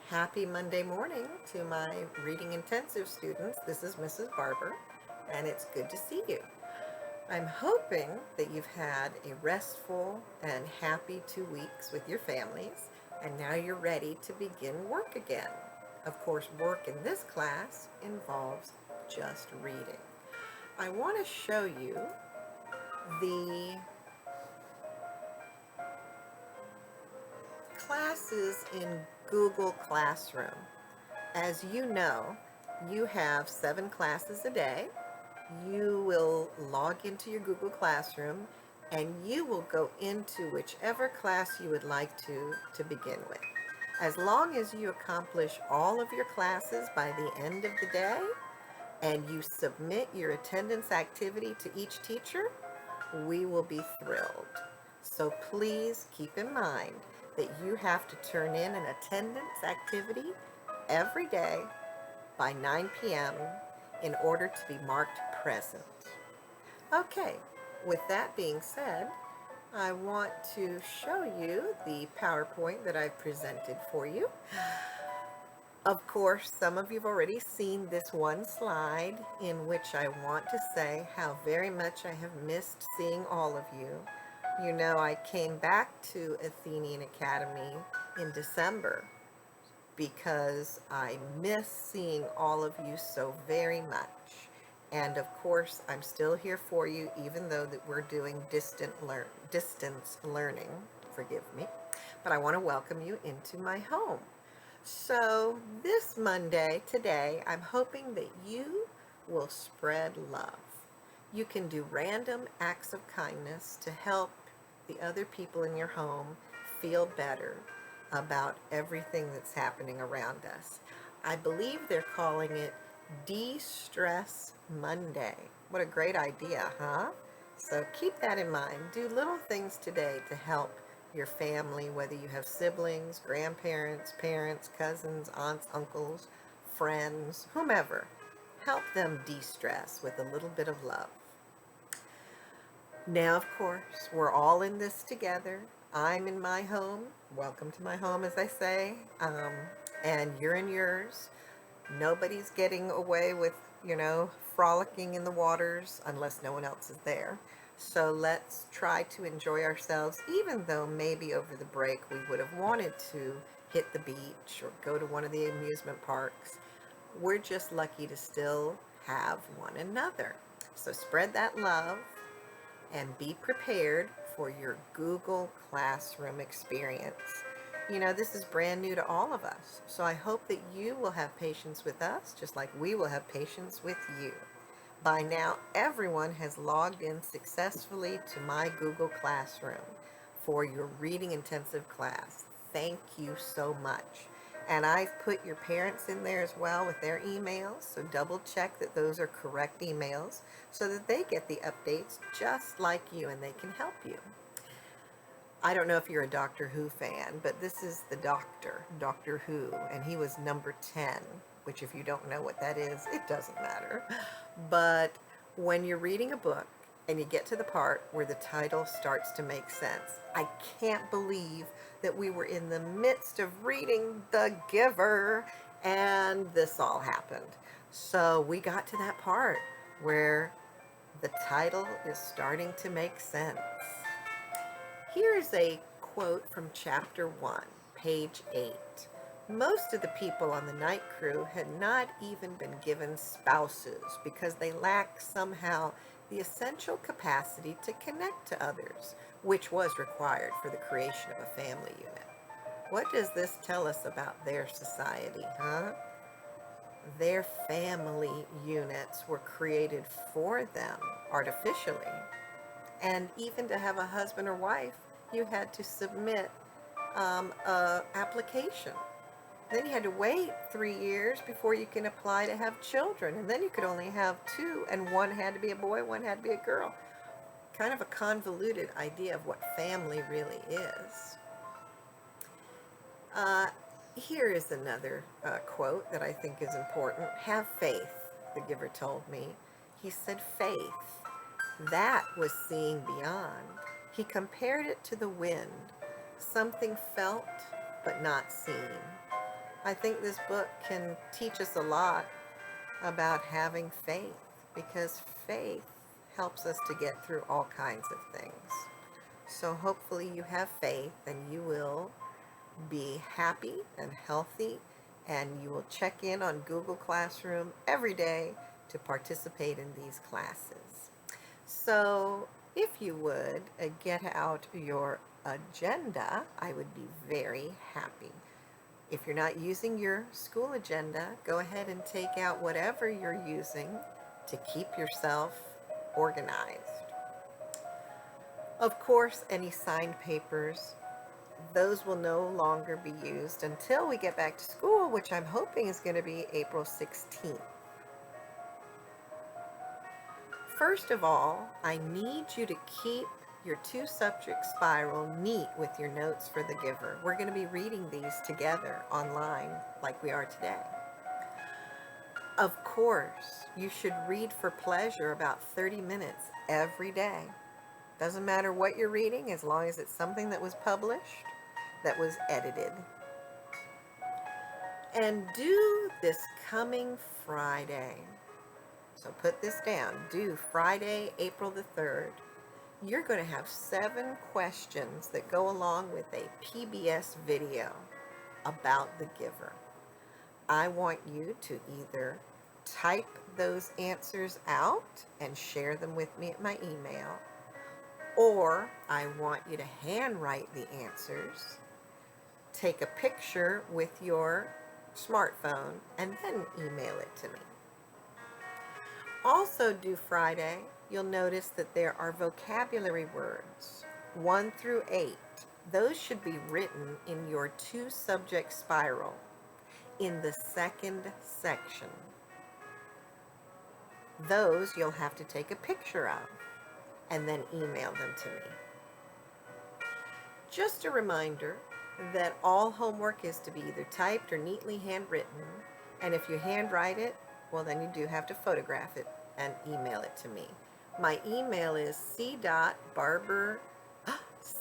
Happy Monday morning to my reading intensive students. This is Mrs. Barber, and it's good to see you. I'm hoping that you've had a restful and happy 2 weeks with your families, and now you're ready to begin work again. Of course, work in this class involves just reading. I want to show you the classes in Google Classroom. As you know, you have 7 classes a day. You will log into your Google Classroom and you will go into whichever class you would like to begin with. As long as you accomplish all of your classes by the end of the day and you submit your attendance activity to each teacher, we will be thrilled. So please keep in mind that you have to turn in an attendance activity every day by 9 p.m. in order to be marked present. Okay, with that being said, I want to show you the PowerPoint that I've presented for you. Of course, some of you have already seen this one slide in which I want to say how very much I have missed seeing all of you. You know, I came back to Athenian Academy in December because I miss seeing all of you so very much. And of course, I'm still here for you, even though that we're doing distance learning, forgive me. But I want to welcome you into my home. So this Monday, today, I'm hoping that you will spread love. You can do random acts of kindness to help the other people in your home feel better about everything that's happening around us. I believe they're calling it De-Stress Monday. What a great idea, huh? So keep that in mind. Do little things today to help your family, whether you have siblings, grandparents, parents, cousins, aunts, uncles, friends, whomever. Help them de-stress with a little bit of love. Now, of course, we're all in this together. I'm in my home. Welcome to my home, as I say. And you're in yours. Nobody's getting away with, frolicking in the waters unless no one else is there. So let's try to enjoy ourselves, even though maybe over the break we would have wanted to hit the beach or go to one of the amusement parks. We're just lucky to still have one another. So spread that love and be prepared for your Google Classroom experience. You know, this is brand new to all of us, so I hope that you will have patience with us, just like we will have patience with you. By now, everyone has logged in successfully to my Google Classroom for your reading intensive class. Thank you so much. And I've put your parents in there as well with their emails, so double check that those are correct emails so that they get the updates just like you and they can help you. I don't know if you're a Doctor Who fan, but this is the Doctor, Doctor Who, and he was number 10, which if you don't know what that is, it doesn't matter. But when you're reading a book and you get to the part where the title starts to make sense, I can't believe that we were in the midst of reading The Giver and this all happened. So we got to that part where the title is starting to make sense. Here is a quote from chapter 1, page 8. Most of the people on the night crew had not even been given spouses because they lacked somehow the essential capacity to connect to others, which was required for the creation of a family unit. What does this tell us about their society, huh? Their family units were created for them artificially. And even to have a husband or wife, you had to submit an application. Then you had to wait 3 years before you can apply to have children. And then you could only have 2, and one had to be a boy, one had to be a girl. Kind of a convoluted idea of what family really is. Here is another quote that I think is important. Have faith, the giver told me. He said faith. That was seeing beyond. He compared it to the wind, something felt but not seen. I think this book can teach us a lot about having faith, because faith helps us to get through all kinds of things. So hopefully you have faith and you will be happy and healthy, and you will check in on Google Classroom every day to participate in these classes. So if you would get out your agenda, I would be very happy. If you're not using your school agenda, go ahead and take out whatever you're using to keep yourself organized. Of course, any signed papers, those will no longer be used until we get back to school, which I'm hoping is going to be April 16th. First of all, I need you to keep your 2-subject spiral neat with your notes for the giver. We're going to be reading these together online like we are today. Of course, you should read for pleasure about 30 minutes every day. Doesn't matter what you're reading, as long as it's something that was published, that was edited. And due this coming Friday, so put this down, due Friday, April the 3rd, you're going to have 7 questions that go along with a PBS video about the giver. I want you to either type those answers out and share them with me at my email, or I want you to handwrite the answers, take a picture with your smartphone, and then email it to me. Also due Friday, you'll notice that there are vocabulary words, 1 through 8. Those should be written in your 2-subject spiral in the 2nd section. Those you'll have to take a picture of and then email them to me. Just a reminder that all homework is to be either typed or neatly handwritten, and if you handwrite it, well, then you do have to photograph it and email it to me. My email is c.barber,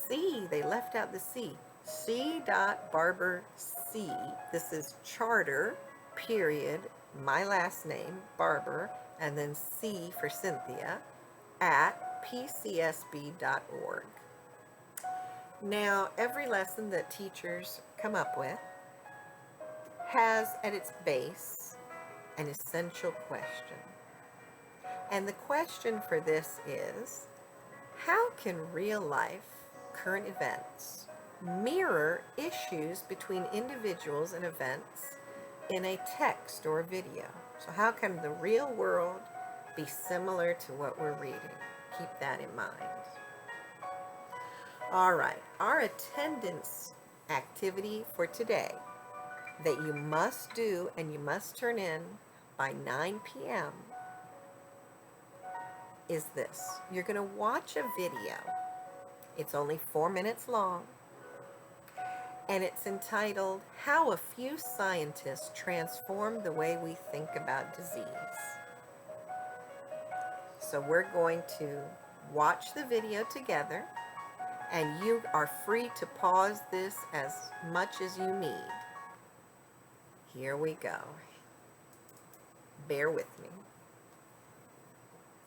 they left out the C, c.barberc, this is charter, period, my last name, Barber, and then C for Cynthia, at pcsb.org. Now, every lesson that teachers come up with has at its base an essential question. And the question for this is, how can real life, current events, mirror issues between individuals and events in a text or a video? So how can the real world be similar to what we're reading? Keep that in mind. All right, our attendance activity for today that you must do and you must turn in by 9 p.m. is this. You're going to watch a video. It's only 4 minutes long, and it's entitled, How a Few Scientists Transform the Way We Think About Disease. So we're going to watch the video together, and you are free to pause this as much as you need. Here we go. Bear with me.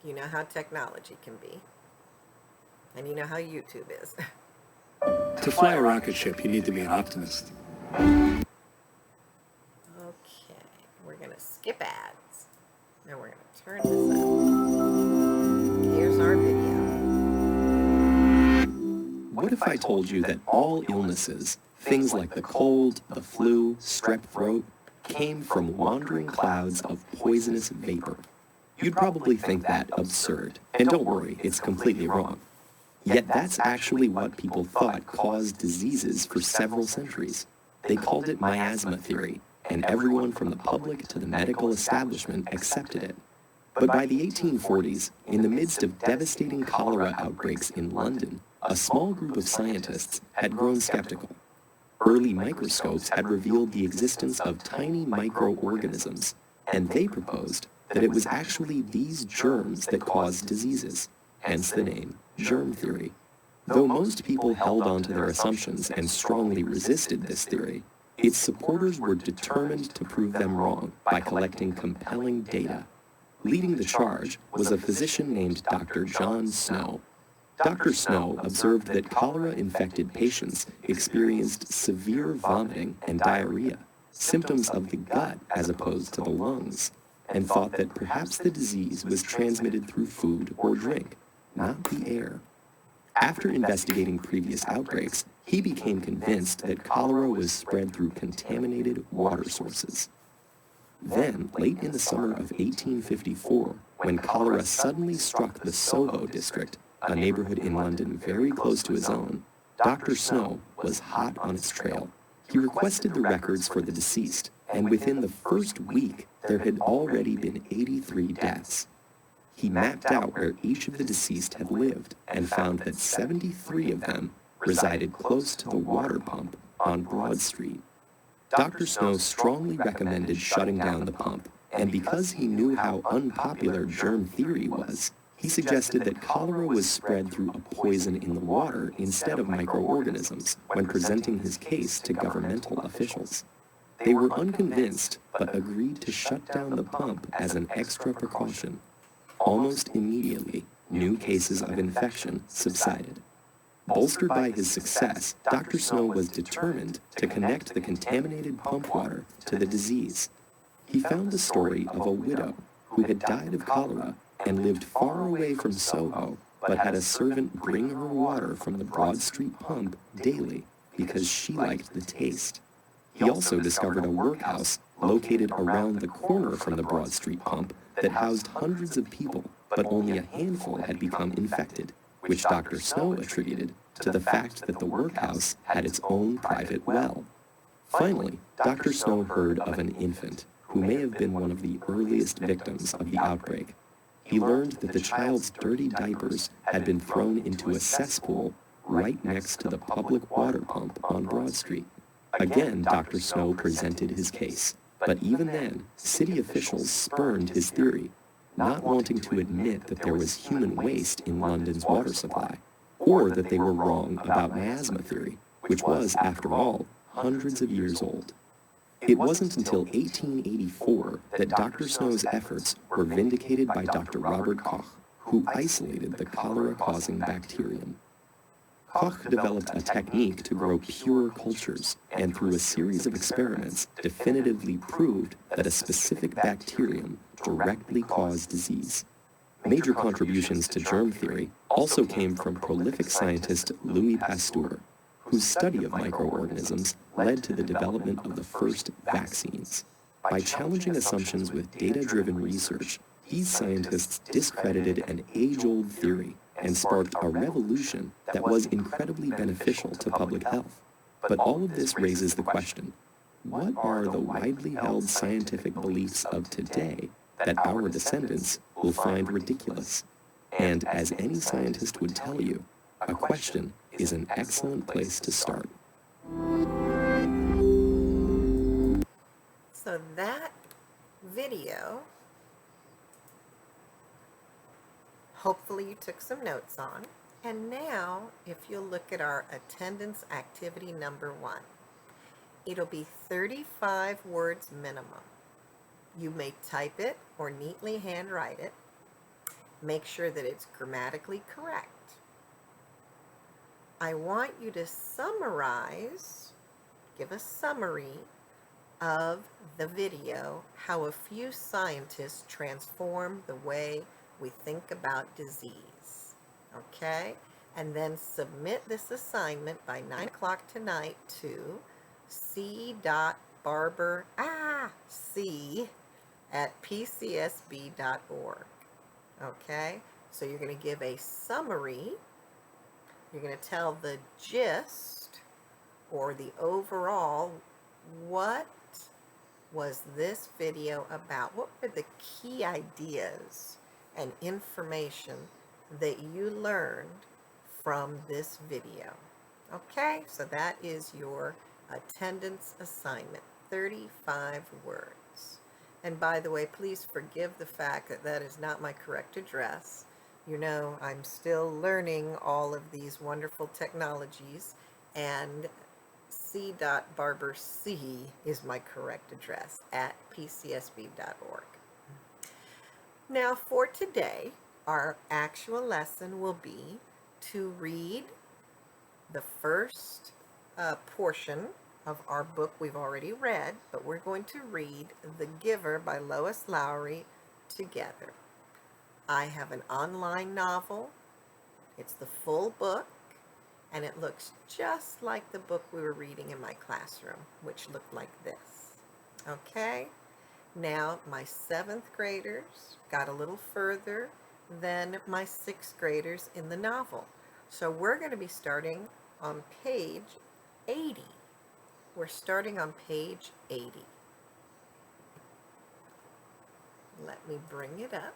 You know how technology can be. And you know how YouTube is. To fly a rocket ship, you need to be an optimist. Okay, we're going to skip ads. Now we're going to turn this up. Here's our video. What if I told you that all illnesses, things like the cold, the flu, strep throat, came from wandering clouds of poisonous vapor? You'd probably think that absurd. And don't worry, it's completely wrong. Yet that's actually what people thought caused diseases for several centuries. They called it miasma theory, and everyone from the public to the medical establishment accepted it. But by the 1840s, in the midst of devastating cholera outbreaks in London, a small group of scientists had grown skeptical. Early microscopes had revealed the existence of tiny microorganisms, and they proposed that it was actually these germs that caused diseases, hence the name germ theory. Though most people held on to their assumptions and strongly resisted this theory, its supporters were determined to prove them wrong by collecting compelling data. Leading the charge was a physician named Dr. John Snow. Dr. Snow observed that cholera-infected patients experienced severe vomiting and diarrhea, symptoms of the gut as opposed to the lungs, and thought that perhaps the disease was transmitted through food or drink, not the air. After investigating previous outbreaks, he became convinced that cholera was spread through contaminated water sources. Then, late in the summer of 1854, when cholera suddenly struck the Soho district, a neighborhood in London very close to his own, Dr. Snow was hot on its trail. He requested the records for the deceased, and within the first week, there had already been 83 deaths. He mapped out where each of the deceased had lived and found that 73 of them resided close to the water pump on Broad Street. Dr. Snow strongly recommended shutting down the pump, and because he knew how unpopular germ theory was, he suggested that cholera was spread through a poison in the water instead of microorganisms when presenting his case to governmental officials. They were unconvinced, but agreed to shut down the pump as an extra precaution. Almost immediately, new cases of infection subsided. Bolstered by his success, Dr. Snow was determined to connect the contaminated pump water to the disease. He found the story of a widow who had died of cholera and lived far away from Soho, but had a servant bring her water from the Broad Street pump daily because she liked the taste. He also discovered a workhouse located around the corner from the Broad Street pump that housed hundreds of people, but only a handful had become infected, which Dr. Snow attributed to the fact that the workhouse had its own private well. Finally, Dr. Snow heard of an infant who may have been one of the earliest victims of the outbreak. He learned that the child's dirty diapers had been thrown into a cesspool right next to the public water pump on Broad Street. Again, Dr. Snow presented his case, but even then, city officials spurned his theory, not wanting to admit that there was human waste in London's water supply, or that they were wrong about miasma theory, which was, after all, hundreds of years old. It wasn't until 1884 that Dr. Snow's efforts were vindicated by Dr. Robert Koch, who isolated the cholera-causing bacterium. Koch developed a technique to grow pure cultures, and through a series of experiments definitively proved that a specific bacterium directly caused disease. Major contributions to germ theory also came from prolific scientist Louis Pasteur, whose study of microorganisms led to the development of the first vaccines. By challenging assumptions with data-driven research, these scientists discredited an age-old theory and sparked a revolution that was incredibly beneficial to public health. But all of this raises the question, what are the widely held scientific beliefs of today that our descendants will find ridiculous? And as any scientist would tell you, a question is an excellent place to start. So that video, hopefully you took some notes on. And now, if you'll look at our attendance activity number 1, it'll be 35 words minimum. You may type it or neatly handwrite it. Make sure that it's grammatically correct. I want you to summarize, give a summary of the video, how a few scientists transform the way we think about disease. Okay? And then submit this assignment by 9 o'clock tonight to c.barber@pcsb.org. Okay? So you're going to give a summary. You're going to tell the gist or the overall, what was this video about? What were the key ideas and information that you learned from this video? Okay, so that is your attendance assignment, 35 words. And by the way, please forgive the fact that that is not my correct address. You know, I'm still learning all of these wonderful technologies, and c.barberc is my correct address, at pcsb.org. Now, for today, our actual lesson will be to read the first portion of our book we've already read, but we're going to read The Giver by Lois Lowry together. I have an online novel. It's the full book, and it looks just like the book we were reading in my classroom, which looked like this. Okay? Now, my 7th graders got a little further than my 6th graders in the novel. So we're going to be starting on page 80. We're starting on page 80. Let me bring it up.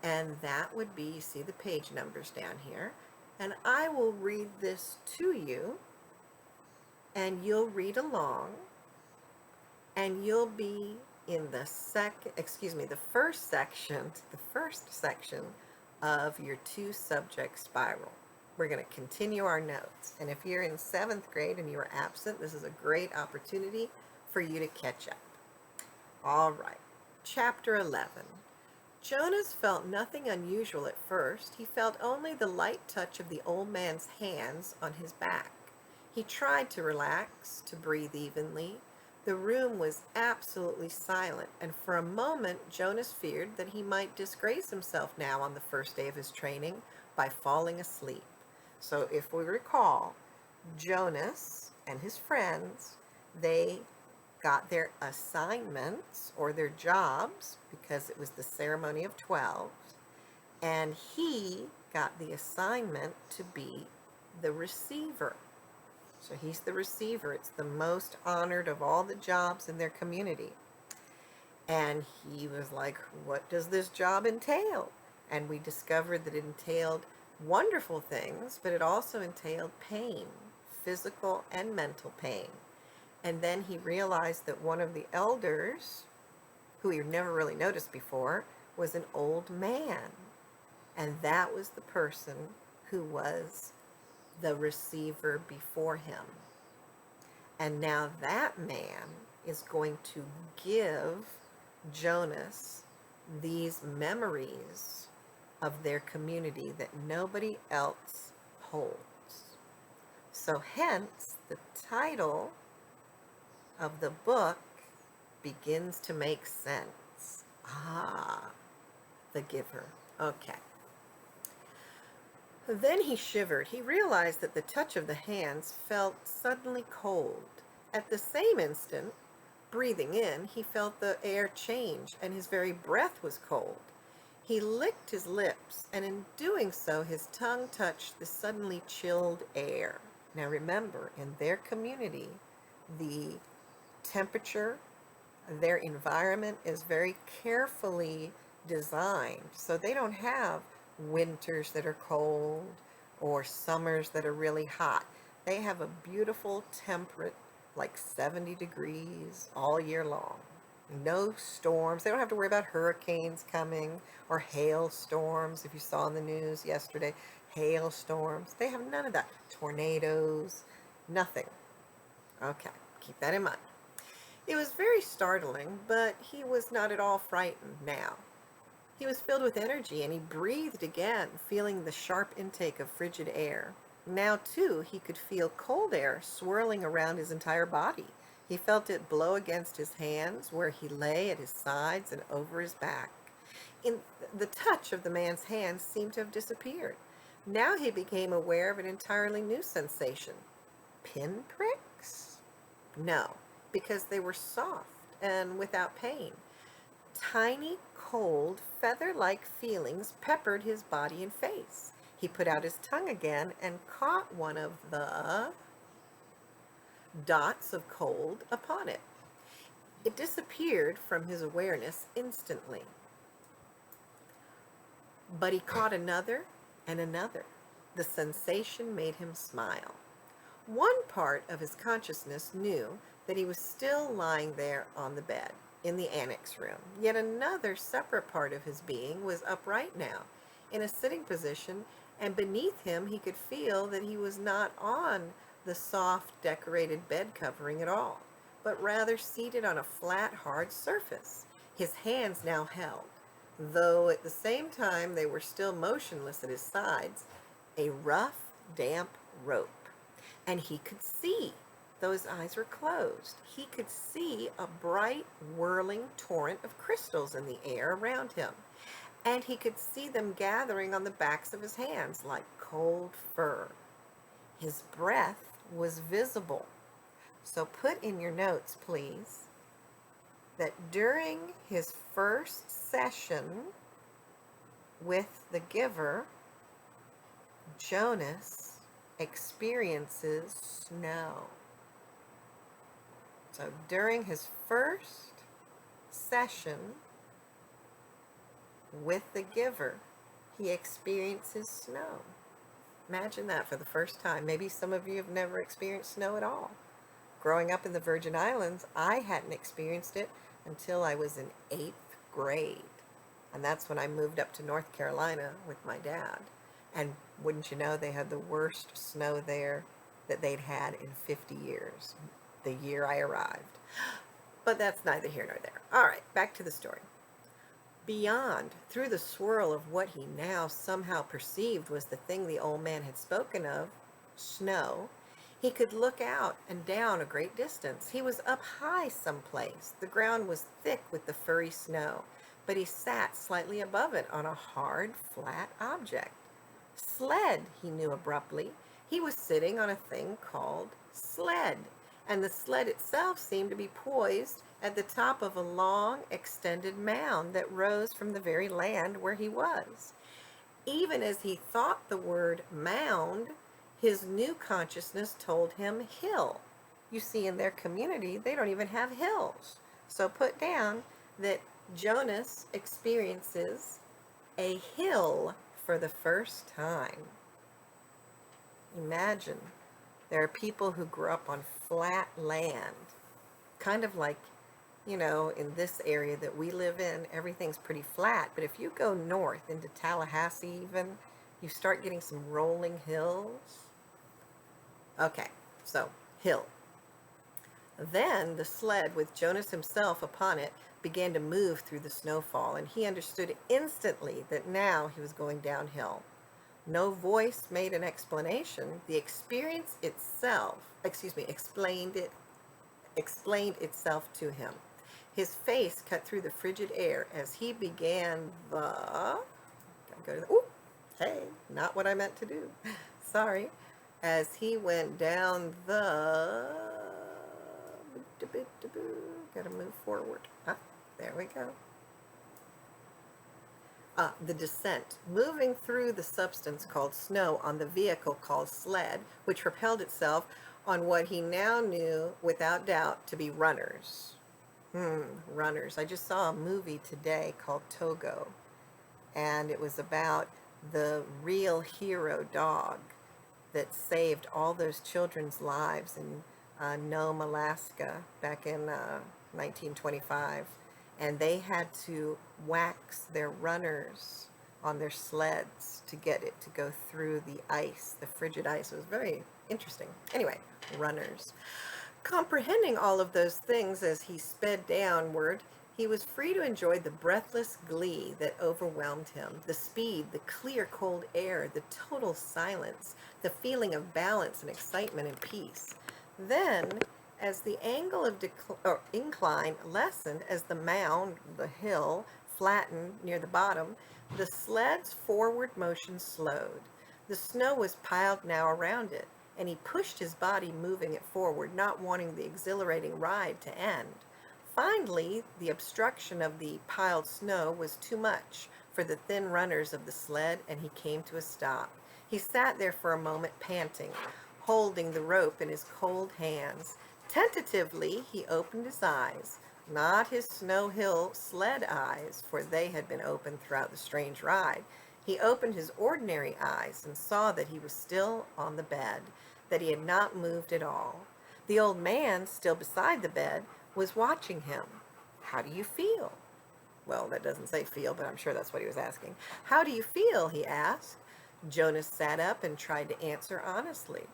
And that would be, you see the page numbers down here. And I will read this to you, and you'll read along, and you'll be in the first section of your 2-subject spiral. We're going to continue our notes. And if you're in 7th grade and you were absent, this is a great opportunity for you to catch up. All right, chapter 11. Jonas felt nothing unusual at first. He felt only the light touch of the old man's hands on his back. He tried to relax, to breathe evenly. The room was absolutely silent, and for a moment Jonas feared that he might disgrace himself now on the first day of his training by falling asleep. So if we recall, Jonas and his friends, they got their assignments or their jobs because it was the ceremony of 12, and he got the assignment to be the receiver. So he's the receiver. It's the most honored of all the jobs in their community. And he was like, what does this job entail? And we discovered that it entailed wonderful things, but it also entailed pain, physical and mental pain. And then he realized that one of the elders, who he never really noticed before, was an old man. And that was the person who was the receiver before him. And now that man is going to give Jonas these memories of their community that nobody else holds. So hence, the title of the book begins to make sense. Ah, the giver. Okay. Then he shivered. He realized that the touch of the hands felt suddenly cold. At the same instant, breathing in, he felt the air change, and his very breath was cold. He licked his lips, and in doing so, his tongue touched the suddenly chilled air. Now remember, in their community, the temperature, their environment is very carefully designed. So they don't have winters that are cold or summers that are really hot. They have a beautiful temperate, like 70 degrees all year long. No storms. They don't have to worry about hurricanes coming or hailstorms. If you saw in the news yesterday, hailstorms. They have none of that. Tornadoes, nothing. Okay, keep that in mind. It was very startling, but he was not at all frightened now. He was filled with energy, and he breathed again, feeling the sharp intake of frigid air. Now, too, he could feel cold air swirling around his entire body. He felt it blow against his hands, where he lay at his sides and over his back. The touch of the man's hands seemed to have disappeared. Now he became aware of an entirely new sensation. Pinpricks? No, because they were soft and without pain. Tiny, cold, feather-like feelings peppered his body and face. He put out his tongue again and caught one of the dots of cold upon it. It disappeared from his awareness instantly. But he caught another and another. The sensation made him smile. One part of his consciousness knew that he was still lying there on the bed in the annex room. Yet another separate part of his being was upright now, in a sitting position, and beneath him he could feel that he was not on the soft, decorated bed covering at all, but rather seated on a flat, hard surface, his hands now held, though at the same time they were still motionless at his sides, a rough, damp rope. And he could see, though his eyes were closed, he could see a bright, whirling torrent of crystals in the air around him. And he could see them gathering on the backs of his hands like cold fur. His breath was visible. So put in your notes, please, that during his first session with the giver, Jonas experiences snow. So during his first session with the giver, he experiences snow. Imagine that for the first time. Maybe some of you have never experienced snow at all. Growing up in the Virgin Islands, I hadn't experienced it until I was in 8th grade. And that's when I moved up to North Carolina with my dad. And wouldn't you know, they had the worst snow there that they'd had in 50 years, the year I arrived. But that's neither here nor there. All right, back to the story. Beyond, through the swirl of what he now somehow perceived was the thing the old man had spoken of, snow, he could look out and down a great distance. He was up high someplace. The ground was thick with the furry snow, but he sat slightly above it on a hard, flat object. Sled, he knew abruptly. He was sitting on a thing called sled, and the sled itself seemed to be poised at the top of a long, extended mound that rose from the very land where he was. Even as he thought the word mound, his new consciousness told him hill. You see, in their community, they don't even have hills. So put down that Jonas experiences a hill for the first time. Imagine, there are people who grew up on flat land, kind of like, you know, in this area that we live in, everything's pretty flat. But if you go north into Tallahassee even, you start getting some rolling hills. Okay, so hill. Then the sled with Jonas himself upon it began to move through the snowfall, and he understood instantly that now he was going downhill. No voice made an explanation. The experience itself, explained itself to him. His face cut through the frigid air as he began not what I meant to do. Sorry. As he went down gotta move forward. There we go. The descent, moving through the substance called snow on the vehicle called sled, which propelled itself on what he now knew without doubt to be runners. Runners. I just saw a movie today called Togo, and it was about the real hero dog that saved all those children's lives in Nome, Alaska, back in 1925. And they had to wax their runners on their sleds to get it to go through the ice, the frigid ice. It was very interesting. Anyway, runners. Comprehending all of those things as he sped downward, he was free to enjoy the breathless glee that overwhelmed him, the speed, the clear, cold air, the total silence, the feeling of balance and excitement and peace. Then, as the angle of incline lessened, as the mound, the hill, flattened near the bottom, the sled's forward motion slowed. The snow was piled now around it, and he pushed his body, moving it forward, not wanting the exhilarating ride to end. Finally, the obstruction of the piled snow was too much for the thin runners of the sled, and he came to a stop. He sat there for a moment, panting, holding the rope in his cold hands. Tentatively, he opened his eyes, not his Snow Hill sled eyes, for they had been open throughout the strange ride. He opened his ordinary eyes and saw that he was still on the bed, that he had not moved at all. The old man, still beside the bed, was watching him. "How do you feel?" Well, that doesn't say feel, but I'm sure that's what he was asking. "How do you feel?" he asked. Jonas sat up and tried to answer honestly.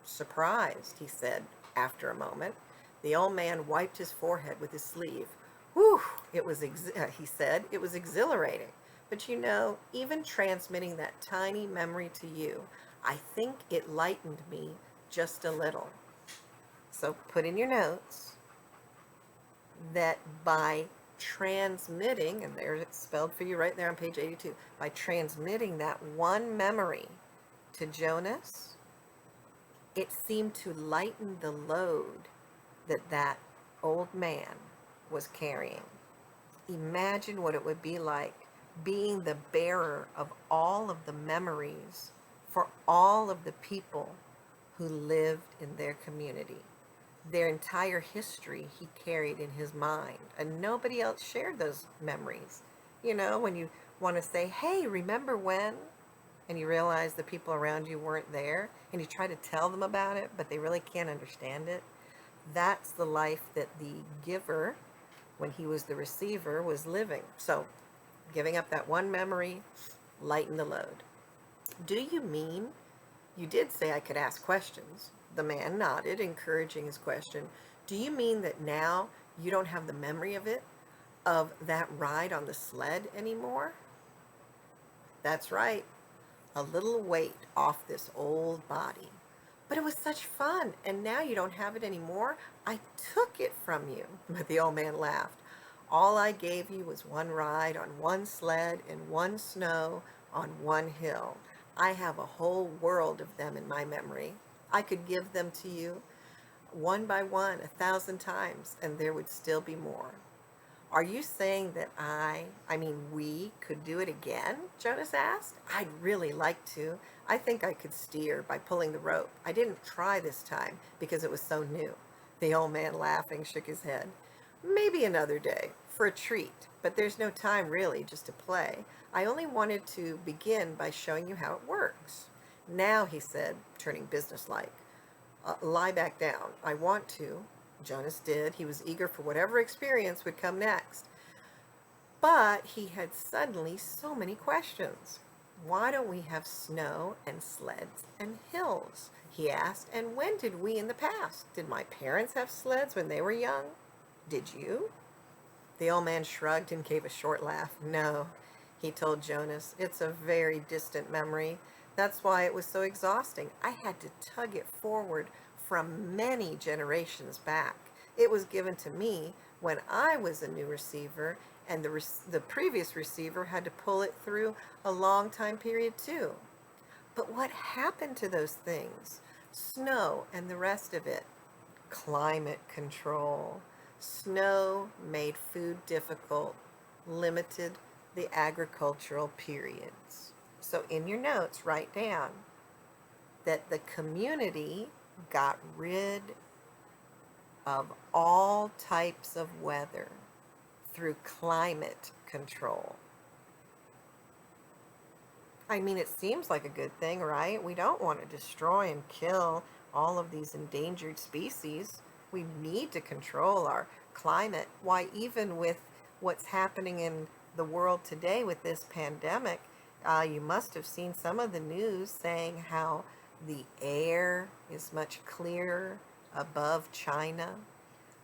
Surprised, he said after a moment. The old man wiped his forehead with his sleeve. Whew, he said, it was exhilarating. But you know, even transmitting that tiny memory to you, I think it lightened me just a little. So put in your notes that by transmitting, and there it's spelled for you right there on page 82, by transmitting that one memory to Jonas, it seemed to lighten the load that old man was carrying. Imagine what it would be like being the bearer of all of the memories for all of the people who lived in their community. Their entire history he carried in his mind, and nobody else shared those memories. You know, when you want to say, hey, remember when? And you realize the people around you weren't there, and you try to tell them about it, but they really can't understand it. That's the life that the giver, when he was the receiver, was living. So, giving up that one memory, lighten the load. Do you mean, you did say I could ask questions. The man nodded, encouraging his question. Do you mean that now you don't have the memory of it, of that ride on the sled anymore? That's right. A little weight off this old body. But it was such fun, and now you don't have it anymore? I took it from you. But the old man laughed. All I gave you was one ride on one sled in one snow on one hill. I have a whole world of them in my memory. I could give them to you one by one 1,000 times, and there would still be more. Are you saying that we could do it again? Jonas asked. I'd really like to. I think I could steer by pulling the rope. I didn't try this time because it was so new. The old man, laughing, shook his head. Maybe another day, for a treat, but there's no time really just to play. I only wanted to begin by showing you how it works. Now, he said, turning businesslike, lie back down. I want to. Jonas did. He was eager for whatever experience would come next. But he had suddenly so many questions. Why don't we have snow and sleds and hills? He asked. And when did we in the past? Did my parents have sleds when they were young? Did you? The old man shrugged and gave a short laugh. No, he told Jonas. It's a very distant memory. That's why it was so exhausting. I had to tug it forward from many generations back. It was given to me when I was a new receiver, and the previous receiver had to pull it through a long time period too. But what happened to those things? Snow and the rest of it. Climate control. Snow made food difficult, limited the agricultural periods. So in your notes, write down that the community got rid of all types of weather through climate control. I mean, it seems like a good thing, right? We don't want to destroy and kill all of these endangered species. We need to control our climate. Why, even with what's happening in the world today with this pandemic, you must have seen some of the news saying how the air is much clearer above China,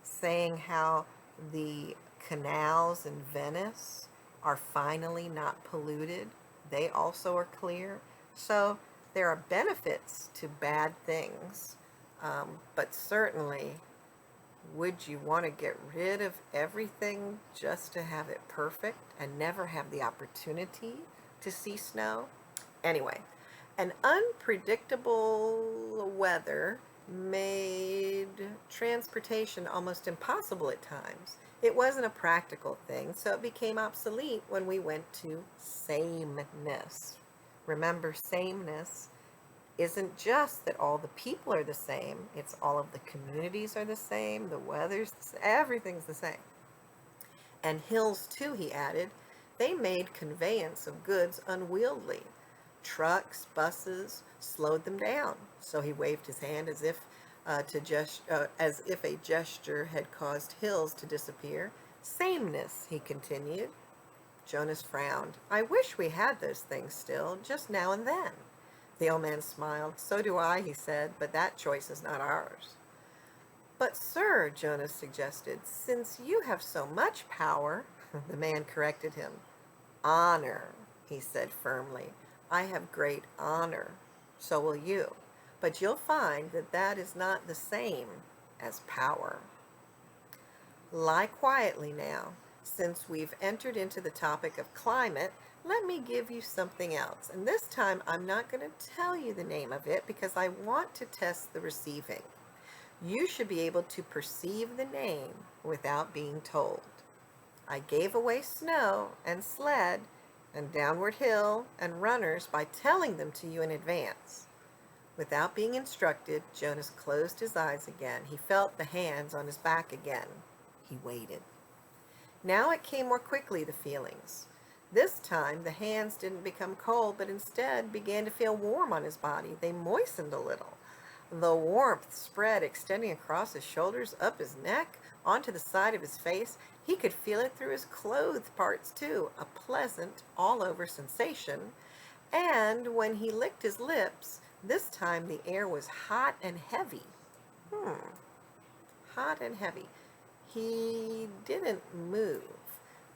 saying how the canals in Venice are finally not polluted. They also are clear. So there are benefits to bad things, but certainly, would you want to get rid of everything just to have it perfect and never have the opportunity to see snow? Anyway, an unpredictable weather made transportation almost impossible at times. It wasn't a practical thing, so it became obsolete when we went to sameness. Remember, sameness isn't just that all the people are the same, it's all of the communities are the same, the weather's, everything's the same. And hills too, he added, they made conveyance of goods unwieldy. Trucks, buses slowed them down. So he waved his hand as if as if a gesture had caused hills to disappear. Sameness, he continued. Jonas frowned. I wish we had those things still, just now and then. The old man smiled. So do I, he said, but that choice is not ours. But, sir, Jonas suggested, since you have so much power, the man corrected him. Honor, he said firmly. I have great honor. So will you. But you'll find that that is not the same as power. Lie quietly now. Since we've entered into the topic of climate, let me give you something else. And this time I'm not going to tell you the name of it because I want to test the receiving. You should be able to perceive the name without being told. I gave away snow and sled and downward hill and runners by telling them to you in advance. Without being instructed, Jonas closed his eyes again. He felt the hands on his back again. He waited. Now it came more quickly, the feelings. This time the hands didn't become cold, but instead began to feel warm on his body. They moistened a little. The warmth spread, extending across his shoulders, up his neck, onto the side of his face. He could feel it through his clothed parts, too, a pleasant, all-over sensation. And when he licked his lips, this time the air was hot and heavy. Hot and heavy. He didn't move.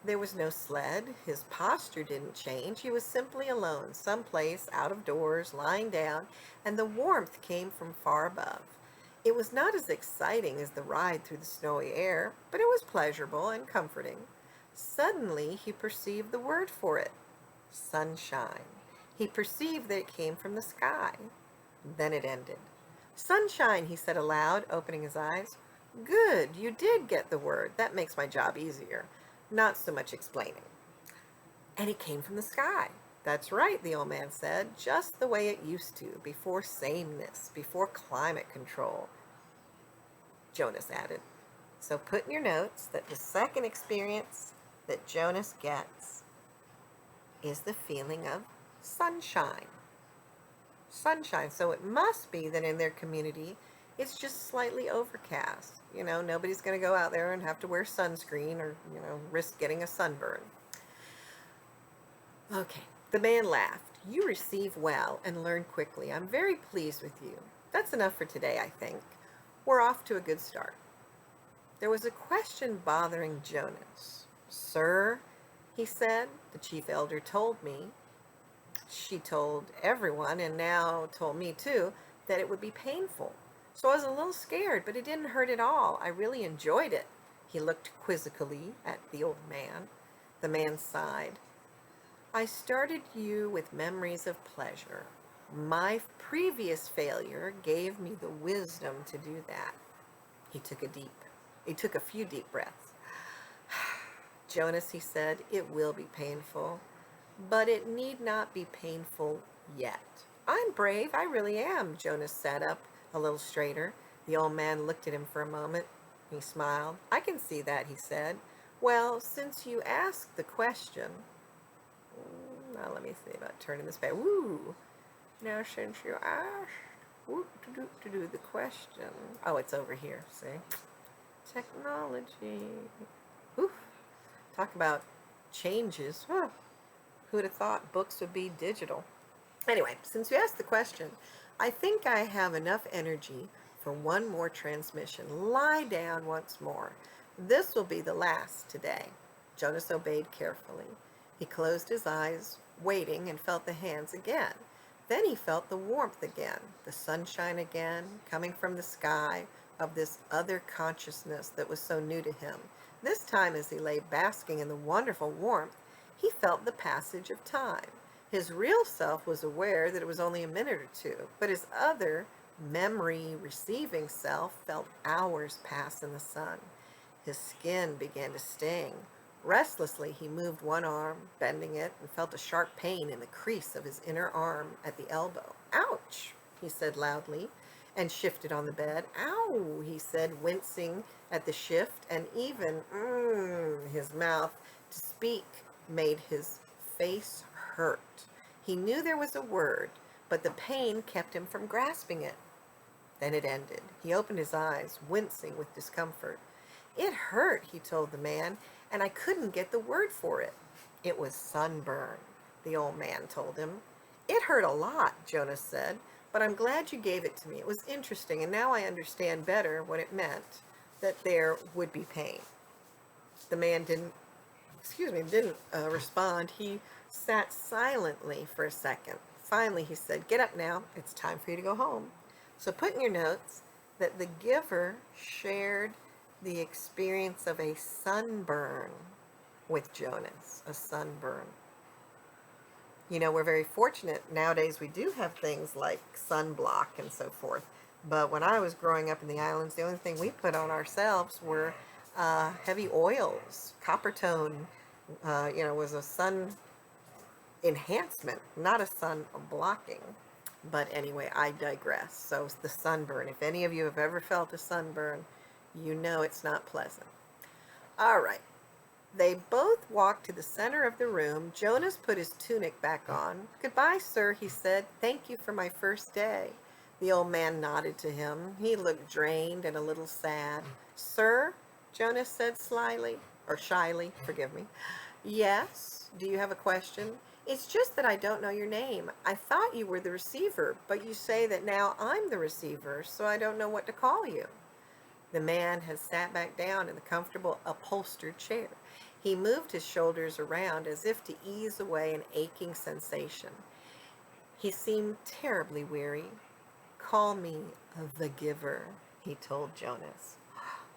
There was no sled. His posture didn't change. He was simply alone, someplace out of doors, lying down, and the warmth came from far above. It was not as exciting as the ride through the snowy air, but it was pleasurable and comforting. Suddenly, he perceived the word for it. Sunshine. He perceived that it came from the sky. Then it ended. Sunshine, he said aloud, opening his eyes. Good, you did get the word. That makes my job easier. Not so much explaining. And it came from the sky. That's right, the old man said, just the way it used to, before sameness, before climate control. Jonas added. So put in your notes that the second experience that Jonas gets is the feeling of sunshine. Sunshine. So it must be that in their community, it's just slightly overcast. You know, nobody's going to go out there and have to wear sunscreen or, risk getting a sunburn. Okay, the man laughed. You receive well and learn quickly. I'm very pleased with you. That's enough for today, I think. We're off to a good start. There was a question bothering Jonas. Sir, he said, the chief elder told me, she told everyone, and now told me too, that it would be painful. So I was a little scared, but it didn't hurt at all. I really enjoyed it. He looked quizzically at the old man. The man sighed. I started you with memories of pleasure. My previous failure gave me the wisdom to do that. He took a few deep breaths. Jonas, he said, it will be painful, but it need not be painful yet. I'm brave, I really am. Jonas sat up a little straighter. The old man looked at him for a moment. He smiled. I can see that, he said. Well, since you asked the question, now let me see about turning this back. Woo! Now since you asked, to do the question. Oh, it's over here, see? Technology. Oof. Talk about changes. Huh. Who would have thought books would be digital? Anyway, since you asked the question, I think I have enough energy for one more transmission. Lie down once more. This will be the last today. Jonas obeyed carefully. He closed his eyes, waiting, and felt the hands again. Then he felt the warmth again, the sunshine again, coming from the sky, of this other consciousness that was so new to him. This time, as he lay basking in the wonderful warmth, he felt the passage of time. His real self was aware that it was only a minute or two, but his other memory-receiving self felt hours pass in the sun. His skin began to sting. Restlessly, he moved one arm, bending it, and felt a sharp pain in the crease of his inner arm at the elbow. Ouch, he said loudly, and shifted on the bed. Ow, he said, wincing at the shift, and even his mouth to speak made his face hurt. He knew there was a word, but the pain kept him from grasping it. Then it ended. He opened his eyes, wincing with discomfort. It hurt, he told the man, and I couldn't get the word for it. It was sunburn, the old man told him. It hurt a lot, Jonas said, but I'm glad you gave it to me. It was interesting, and now I understand better what it meant that there would be pain. The man didn't respond. He sat silently for a second. Finally, he said, "Get up now. It's time for you to go home." So put in your notes that the giver shared the experience of a sunburn with Jonas, a sunburn. You know, we're very fortunate nowadays. We do have things like sunblock and so forth. But when I was growing up in the islands, the only thing we put on ourselves were heavy oils. Copper tone, was a sun enhancement, not a sun blocking. But anyway, I digress. So the sunburn. If any of you have ever felt a sunburn, you know it's not pleasant. All right. They both walked to the center of the room. Jonas put his tunic back on. "Goodbye, sir," he said. "Thank you for my first day." The old man nodded to him. He looked drained and a little sad. "Sir?" Jonas said shyly, forgive me. "Yes? Do you have a question?" "It's just that I don't know your name. I thought you were the receiver, but you say that now I'm the receiver, so I don't know what to call you." The man had sat back down in the comfortable upholstered chair. He moved his shoulders around as if to ease away an aching sensation. He seemed terribly weary. "Call me the giver," he told Jonas.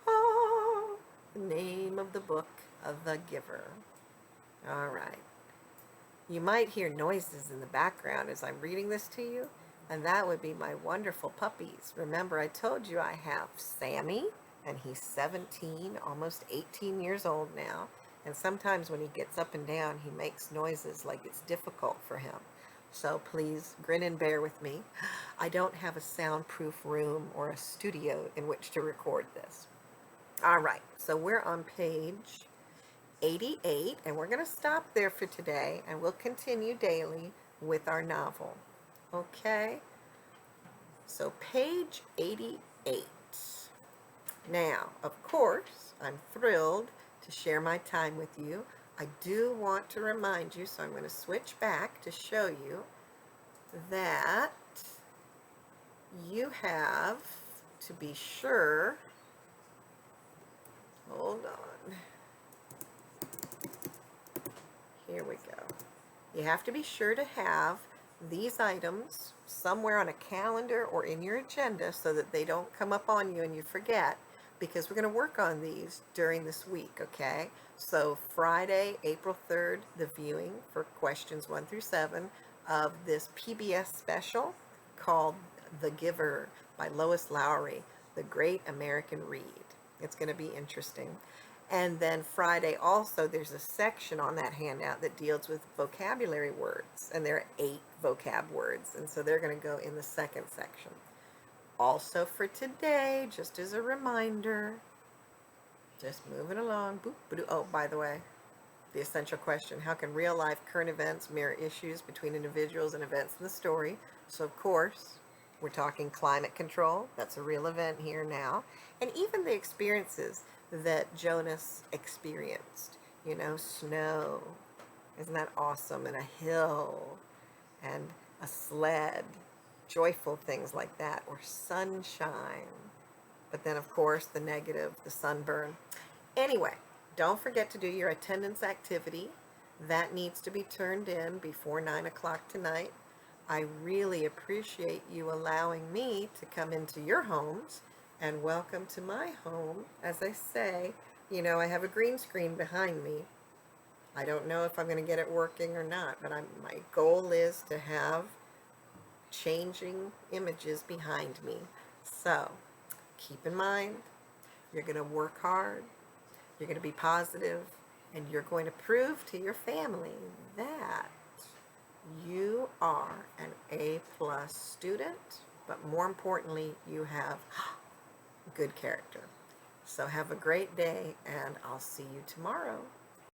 Oh, the name of the book of the giver. All right. You might hear noises in the background as I'm reading this to you, and that would be my wonderful puppies. Remember, I told you I have Sammy, and he's 17, almost 18 years old now. And sometimes when he gets up and down, he makes noises like it's difficult for him. So please grin and bear with me. I don't have a soundproof room or a studio in which to record this. All right, so we're on page 88, and we're going to stop there for today, and we'll continue daily with our novel. Okay? So page 88. Now, of course, I'm thrilled to share my time with you. I do want to remind you, so I'm going to switch back to show you that you have to be sure. Hold on. Here we go. You have to be sure to have these items somewhere on a calendar or in your agenda so that they don't come up on you and you forget, because we're going to work on these during this week, okay? So Friday, April 3rd, the viewing for questions 1 through 7 of this PBS special called The Giver by Lois Lowry, the great American read. It's going to be interesting. And then Friday also, there's a section on that handout that deals with vocabulary words, and there are 8 vocab words, and so they're going to go in the second section. Also for today, just as a reminder, just moving along. Oh, by the way, the essential question: how can real life current events mirror issues between individuals and events in the story? So of course, we're talking climate control. That's a real event here now. And even the experiences that Jonas experienced. You know, snow. Isn't that awesome? And a hill. And a sled. Joyful things like that. Or sunshine. But then, of course, the negative, the sunburn. Anyway, don't forget to do your attendance activity. That needs to be turned in before 9 o'clock tonight. I really appreciate you allowing me to come into your homes, and welcome to my home. As I say, you know, I have a green screen behind me. I don't know if I'm going to get it working or not, but my goal is to have changing images behind me. So keep in mind, you're going to work hard, you're going to be positive, and you're going to prove to your family that you are an A+ student, but more importantly, you have good character. So have a great day, and I'll see you tomorrow.